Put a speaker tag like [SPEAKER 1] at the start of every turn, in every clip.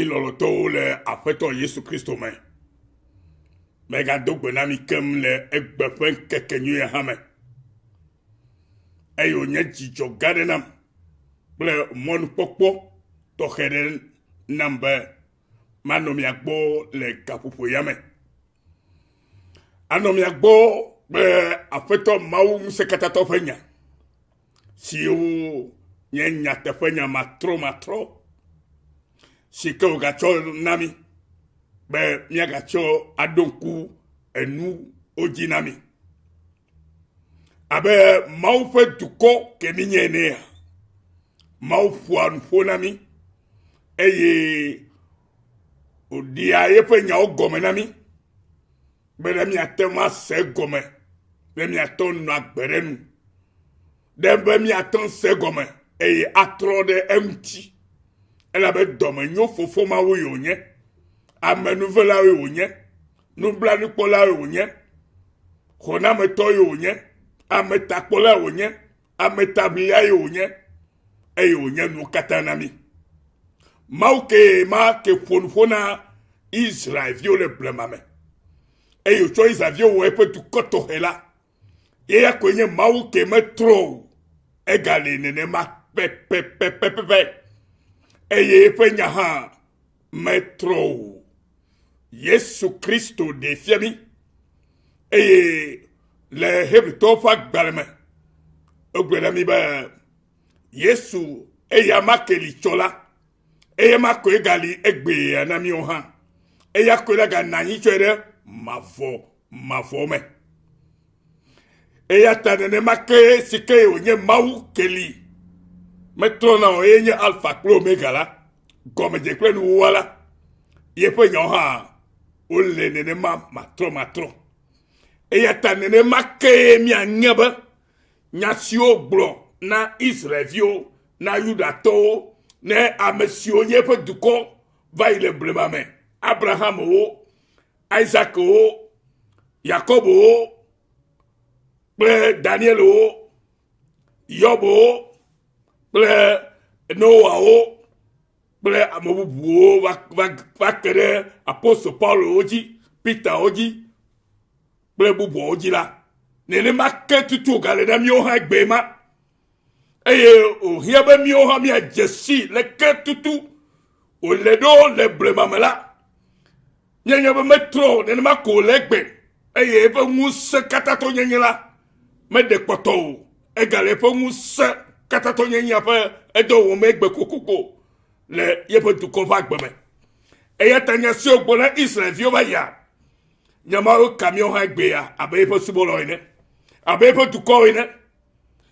[SPEAKER 1] lɔlɔtɔwo le aƒetɔ Yesu Kristo me. Megado gbe na mi kem le egbe ƒe ŋkekenyui hã me. Eye wònye dzidzɔ gã aɖe nam kple mɔnukpɔkpɔ tɔxɛ ɖe nam be manɔ mia gbɔ le gaƒoƒo ya me. Anɔ mia gbɔ kple aƒetɔ Mawu Ŋusẽkatãtɔ ƒe nya siwo nye nyateƒenya matrɔ si ke wògatsɔ na mi be miagatsɔ aɖo ŋku enuwo dzi na mi. Abe Mawu ƒe dukɔ ke mi nye enea, Mawu ƒoa nu ƒo na mi eye wòɖia yeƒe nyawo gɔme na mi be ne miate ŋu ase gɔme, be miate ŋu nɔ agbe ɖe nu, ɖe be miate ŋu se gɔme eye atrɔ ɖe eŋuti. Elabe dɔmenyo fofo Mawu ye wònye, amenuvela ye wònye, nublanukpɔla ye wònye, xɔnametɔ ye wònye, ametakpɔla ye wònye, ametaʋlia ye wònye, eye wònye nuwo katã na mi. Mawu ke ƒo nu ƒo na Israelviwo le blema me, eye wòtsɔ Israelviwo wɔ eƒe dukɔ tɔxɛ la, yeya koe nye Mawu ke metrɔ o, egale nenema pɛpɛpɛpɛpɛ, eye eƒe nya hã metrɔ o. Yesu Kristo ɖe fia mi, eye le Hebritɔwo ƒe agbalẽ me, egblɔ na mi be Yesu eya ma ke li tsɔ la, eya ma koe gali egbea na miwo hã, eya koe la gana anyi tsɔe ɖe mavɔ me. Eya ta nenema ke si ke wònye Mawu ke li metrɔ na o, eye nye Alpha kple Omega la, gɔmedze kple nuwɔwa la, yeƒe nyawo hã wole nenema matrɔ. Eya ta nenema ke mianye be nya siwo gblɔ na Israelviwo, na Yudatɔwo, ne ame siwo nye eƒe dukɔ va yi le blema me, Abraham wo, Isaac wo, Yakob wo, kple Daniel wo, Yob wo, kple Noa wo, kple ame bubuwo va ke ɖe apostol Paulo wo dzi, Peter wo dzi, kple bubuwo dzi la. Nenema ke tutu gale na míawo hã egbe ma, eye wòhiã be míawo hã míadze si le ke tutu wòle ɖo le blema me la. Nyenye be metrɔ nenema ko wòle egbe, eye eƒe ŋusẽ katãtɔ nyenye la meɖe kpɔtɔ o, egale eƒe ŋusẽ katãtɔ nyenye ƒe edɔ wɔm egbe kokoko le yeƒe dukɔ ƒe agbe me. Eya ta nya siwo gblɔ na Israelviwo va yia, nyamawo ka míawo hã egbea abe eƒe subɔlawo ene, abe eƒe dukɔwo ene.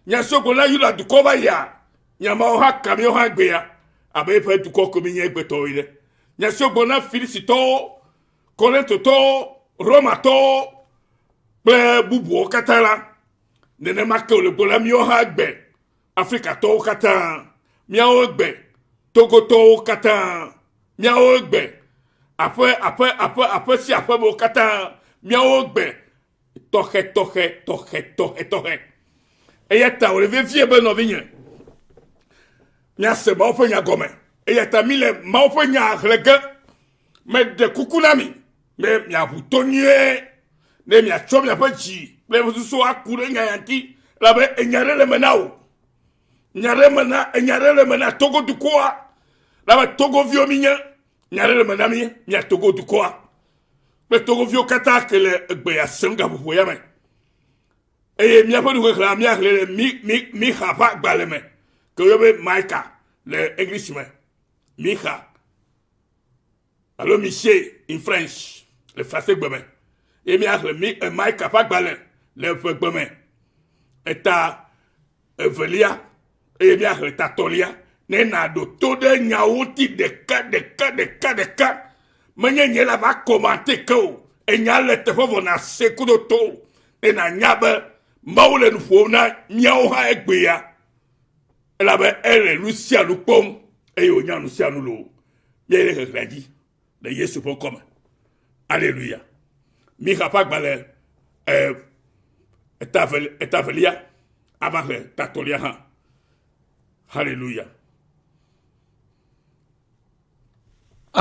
[SPEAKER 1] Nya siwo gblɔ na Yuda dukɔ va yia, nyamawo hã ka míawo hã egbea abe eƒe dukɔ ko mi nye egbetɔwo ene. Nya siwo gblɔ na Filistitɔwo, Korintotɔwo, Romatɔwo kple bubuwo katã la, nenema ke wòle gblɔ na míawo hã egbe, Afrikatɔwo katã, míawo egbe, Togotɔwo katã, míawo egbe, aƒe si aƒe me katã, míawo egbe, tɔxɛ. Eya ta wòle vevie be nɔvinye, míase Mawu ƒe nya gɔme, eya ta mi le Mawu ƒe nya xlẽ ge, meɖe kuku na mi, be miaʋu to nyuie, ne miatsɔ miaƒe dzi kple miaƒe susuwo aku ɖe nya ya ŋuti, elabe enya ɖe le me na wo. Enya ɖe le me na Togo dukɔa, elabe Togoviwo mi nye, nya ɖe le me na mi, mia Togo dukɔa, kple Togoviwo katã ke le egbea sem gaƒoƒo ya me. Eye míaƒe nuxexlẽa míaxlẽ le Mixa ƒe agbalẽ me, ke woyɔ be Micah le English me, Mixa alo Michée in French le français gbe me. Eye míaxlẽ Micah ƒe agbalẽ le ƒe gbe me, eta evelia, eye míaxlẽ ta tɔlia, ne naɖo to ɖe nyawo ŋuti ɖeka, menye nye la va kɔmante ke o, enya le teƒe vɔ na se kudo to, ne nanya be Mawu le nu ƒom na míawo hã egbea, elabe ele nu sia nu kpɔm, eye wònya nu sia nu loo. Míayi ɖe xexlẽa dzi le Yesu ƒe ŋkɔ me. Alléluia. Mixa ƒe agbalẽ eta velia ava xlẽ tatɔlia hã. Alléluia.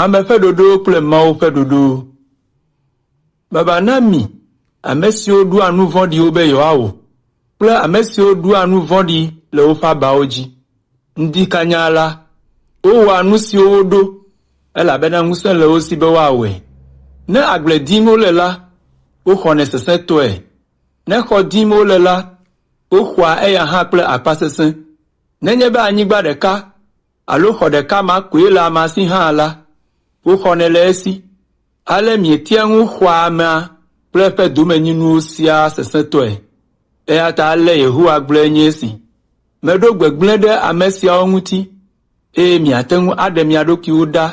[SPEAKER 2] ame ƒe ɖoɖo kple Mawu ƒe ɖoɖo. Baba na mi, ame siwo ɖua nu vɔ̃ɖiwo be yewoawɔ, kple ame siwo ɖua nu vɔ̃ɖi le woƒe abawo dzi. Ŋdi kanya la, wowɔa nu siwo woɖo, elabena ŋusẽ le wo si be woawɔe. Ne agble dim wole la, woxɔnɛ sesẽtɔe. Ne xɔ dim wole la, woxɔa eya hã kple akpasesẽ. Nenye be anyigba ɖeka alo xɔ ɖeka ma koe le amea si hã la, woxɔnɛ le esi. Ale mietia ŋu xɔa amea kple eƒe domenyinuwo sia sesẽtɔe. Eya ta ale Yehowa gblɔe nye esi. Meɖo gbegblẽ ɖe ame siawo ŋuti, eye miate ŋu aɖe mia ɖokuiwo ɖa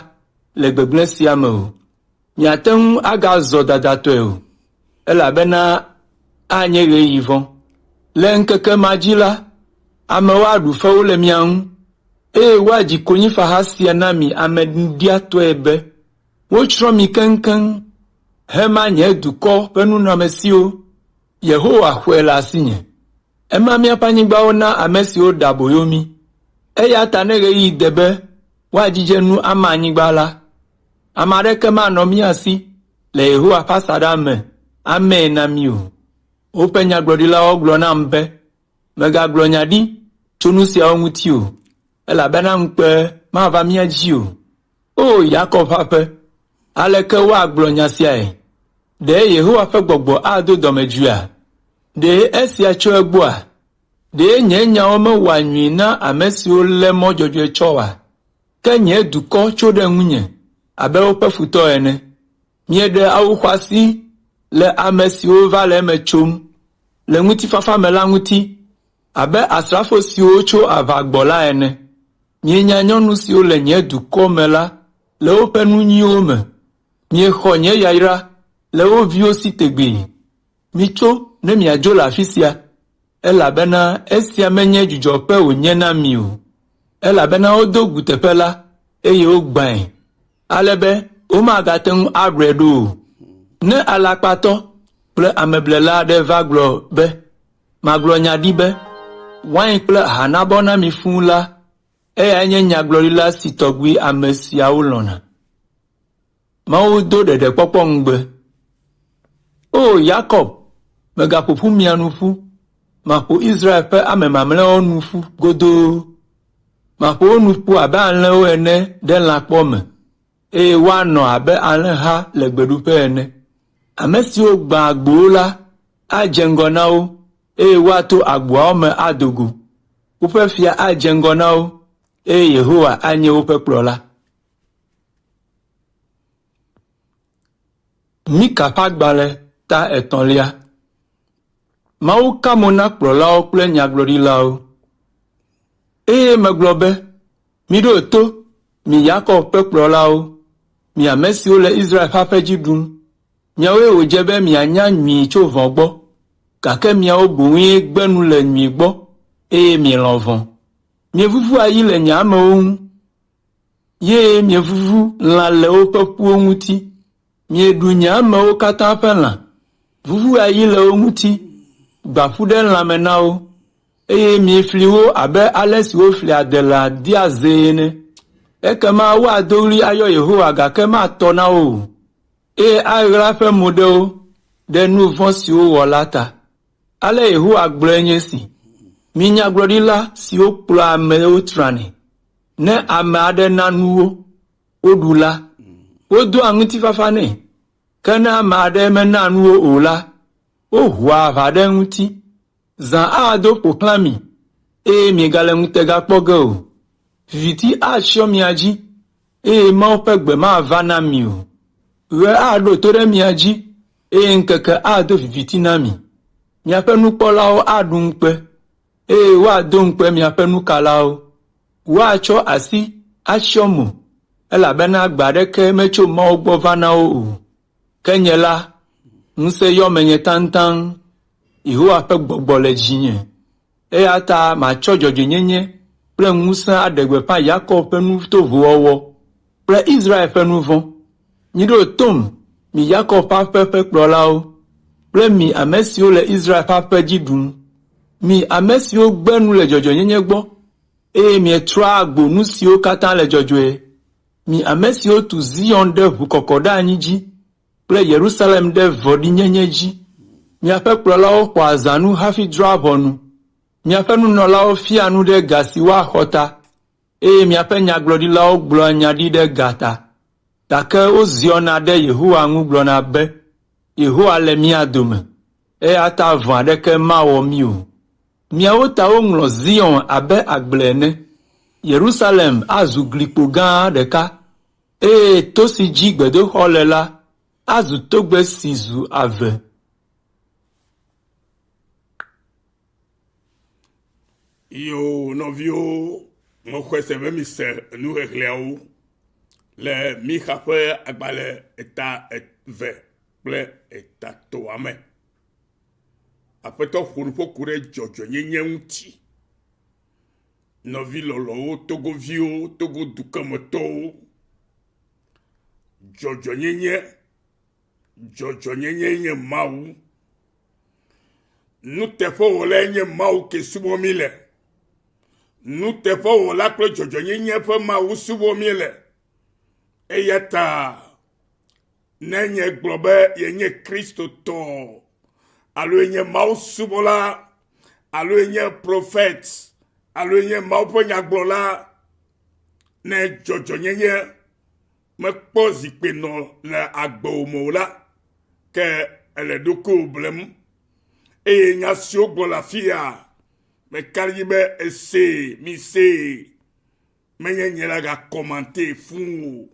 [SPEAKER 2] le gbegblẽ sia me o. Miate ŋu agazɔ dadatɔe o, elabena anye ɣeyiɣi vɔ. Le ŋkeke ma dzi la, amewo aɖu fewu le mia ŋu, eye woadzi konyifaha sia na mi ame ŋuɖiatɔe be wotsrɔ̃ mi keŋkeŋ hema nye dukɔ ƒe nunɔamesiwo. Yehowa xɔe le asinye. Ema miaƒe anyigbawo na ame siwo ɖe aboyo mi. Eya ta ne ɣeyiɣi de be woadzidze nu ama anyigba la, ame aɖeke manɔ mia si le Yehowa ƒe asaɖa me amee na mi o. Woƒe nyagblɔɖilawo gblɔ nam be megagblɔ nya ɖi tso nu siawo ŋuti o, elabena ŋukpe mava mia dzi o. O Yakob ƒe, aleke woagblɔ nya siae? Ɖe Yehowa ƒe gbɔgbɔ ado dɔmedzoea? Ɖe esia tso egbɔa? Ɖe nye nyawo mewɔa nyui na ame siwo lé mɔ dzɔdzɔe tsɔa? Ke nye dukɔ tso ɖe ŋunye abe woƒe futɔ ene. Mieɖe awu xɔasi le ame siwo va le eme tsom le ŋutifafa me la ŋuti, abe asrafo siwo tso aʋa gbɔ la ene. Mienya nyɔnu siwo le nye dukɔ me la le woƒe nu nyuiwo me. Miexɔ nye yayra le wo viwo si tegbee. Mitso ne miadzo le afi sia, elabena esia menye dzudzɔƒe wònye na mi o. Elabena wodo gu teƒe la, eye wogbãe, ale be womagate ŋu aɖɔe ɖo o. Ne alakpatɔ kple ameblela aɖe va gblɔ be, magblɔ nya ɖi be, wain kple aha nabɔ na mi fũu la, eyae nye nyagblɔɖila si tɔgbi ame siawo lɔ̃na. Mawu do ɖeɖekpɔkpɔ ŋugbe. O Yakob, megaƒoƒu mia nu ƒu, maƒo Israel ƒe ame mamlɛawo nu ƒu godoo. Maƒo wo nu ƒu abe alẽwo ene ɖe lãkpɔ me, eye woanɔ abe alẽha le gbeɖuƒe ene. Ame siwo gbã agbowo la adze ŋgɔ na wo, eye woato agboawo me adogo. Woƒe fia adze ŋgɔ na wo, eye Yehowa anye woƒe kplɔla. Mika ƒe agbalẽ ta 3. Mawu ka mo na kplɔlawo kple nyagblɔɖilawo. Eye megblɔ be, miɖo to, mi Yakob ƒe kplɔlawo, mi ame siwo le Israel ƒe aƒe dzi ɖum. Miawoe wòdze be mianya nyui tso vɔ̃ gbɔ, gake miawo boŋue gbe nu le nyui gbɔ, eye mielɔ̃ vɔ̃. Mievuvu ayi le nye amewo ŋu, ye mievuvu lã le woƒe ƒuwo ŋuti. Mieɖu nye amewo katã ƒe lã, vuvu ayi le wo ŋuti, gbaƒu ɖe lãme na wo, eye miefli wo abe ale si wofli adela dia zee ene. Ekema woado ɣli ayɔ Yehowa gake matɔ na wo o, eye aɣla ƒe mo ɖe wo ɖe nu vɔ̃ siwo wɔ la ta. Ale Yehowa gblɔe nye si. Mi nyagblɔɖila siwo kplɔa amewo tranɛ. Ne ame aɖe na nu wo, woɖu la, wodoa ŋutifafa nɛ. Ke ne ame aɖe mena nu wo o la, woʋua aʋa ɖe ŋuti. Zã ado ƒo xlã mi, eye miegale ŋutega kpɔ ge o. Viviti atsyɔ mia dzi, eye Mawu ƒe gbe mava na mi o. Ɣe aɖo to ɖe mia dzi, eye ŋkeke ado viviti na mi. Miaƒe nukpɔlawo aɖu ŋukpe, eye woado ŋukpe miaƒe nukalawo. Woatsɔ asi atsyɔ mo, elabena gbe aɖeke metso Mawu gbɔ va na wo o. Ke nye la, ŋusẽ yɔ menye taŋtaŋ, Yehowa ƒe gbɔgbɔ le dzinye. Eya ta matsɔ dzɔdzɔenyenye kple ŋusẽ aɖe gbeƒã Yakob ƒe nu tovowo kple Israel ƒe nu vɔ̃. Miɖo tom, mi Yakob ƒe aƒe ƒe kplɔlawo, kple mi ame siwo le Israel ƒe aƒe dzi ɖum. Mi ame siwo gbe nu le dzɔdzɔenyenye gbɔ, eye mietrɔa agbo nu siwo katã le dzɔdzɔe. mi ame siwo tu Zion ɖe ʋukɔkɔɖe anyi dzi kple Yerusalem ɖe vɔ̃ɖinyenye dzi. Miaƒe kplɔlawo xɔ azãnu hafi drɔa ʋɔnu. Miaƒe nunɔlawo fia nu ɖe ga si woaxɔ ta, eye miaƒe nyagblɔɖilawo gblɔa nya ɖi ɖe ga ta. Gake woziɔna ɖe Yehowa ŋu gblɔna be, Yehowa le mía dome, eya ta vɔ̃ aɖeke mawɔ mí o. Miawo ta woŋlɔ Zion abe agble ene. Yerusalem azu glikpo gã ɖeka, eye to si dzi gbedoxɔ le la azu togbe si zu ave.
[SPEAKER 1] Yo novio mo xɔse be mi se nu xexlẽawo le Mixa ƒe agbalẽ eta eve kple eta toa me. Aƒetɔ ƒo nu ƒo ku ɖe dzɔdzɔnyenye ŋuti. Nɔvi lɔlɔwo, togoviwo, togo dukɔmetɔwo. Dzɔdzɔnyenye nye Mawu. Nuteƒewɔla nye Mawu ke subɔ mi le. Nuteƒewɔla kple dzɔdzɔnyenye ƒe Mawu subɔ mi le. Eya ta ne nye gblɔ be yenye Kristo tɔ alo yenye Mawu subɔla alo yenye prophète alo yenye Mawu ƒe nyagblɔla ne dzɔdzɔnyenye mekpɔ zikpe nɔ le agbewome o la ke ele ɖokuiwo blem eye nya siwo gbɔ le afia mekaɖi be ese mise menye nye la gakɔmante fún o.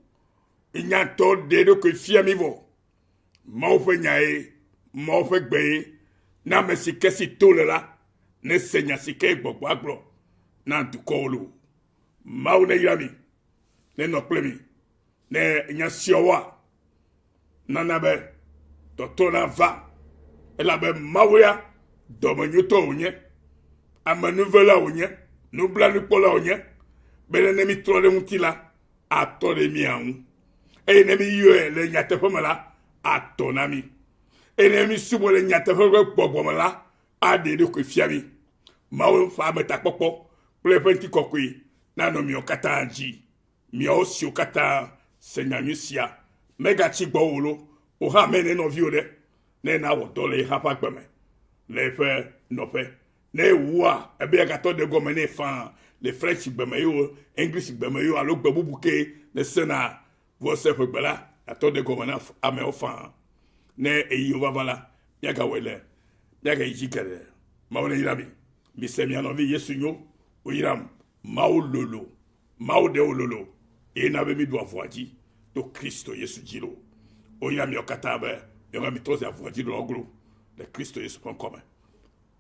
[SPEAKER 1] Inyatɔ ɖe ɖokui fia mi vɔ. Mawu ƒe nyae, Mawu ƒe gbee, na ame si ke si to le la, ne se nya si ke gbɔgbɔa gblɔ na dukɔwo lo. Mawu ne yra mi, ne nɔ kple mi, ne nya siawoa nana be tɔtɔ na va, elabe Mawu ya dɔmenyotɔ wònye, amenuvela wònye, nublanukpɔla wònye, be ne mi trɔ ɖe ŋuti la, atɔ ɖe mia ŋu. Eye ne mi yɔe le nyateƒe me la, atɔ na mi. Eye ne mi subɔ le nyateƒe ƒe gbɔgbɔ me la, aɖe ɖokui fia mi. Mawu ƒe ametakpɔkpɔ kple eƒe ŋutikɔkɔe nanɔ miawo katã dzi. Miawo siwo katã se nyanyui sia megatsi gbɔ wò lo, o hã me ne nɔviwo ɖe, ne na wɔ dɔ le eƒe agbe me, le eƒe nɔƒe. Ne ewua, ebe agatɔ ɖe gɔme ne fãa le French gbeme yewo, English gbeme yewo alo gbe bubu ke ne sena vɔse ƒe gbe la, atɔ ɖe gɔme na amewo fãa. Ne eyiwo vava la, miagawɔe le, miagayi dzi geɖe. Mawu ne yra mi. Mise mia nɔvi Yesu nyo, o yiram. Mawu lolo, Mawu ɖe wo lolo, eye na be mi ɖu avɔa dzi to Kristo Yesu dzi lo. O yira miawo katã be miawo mi trɔ zi avɔa dzi ɖo glo le Kristo Yesu ƒe ŋkɔme.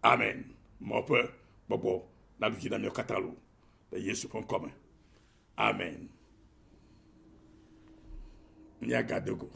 [SPEAKER 1] Amen. Mawu ƒe gbɔgbɔ na ɖu dzi na miawo katã lo le Yesu ƒe ŋkɔme. Amen. Miagadogo.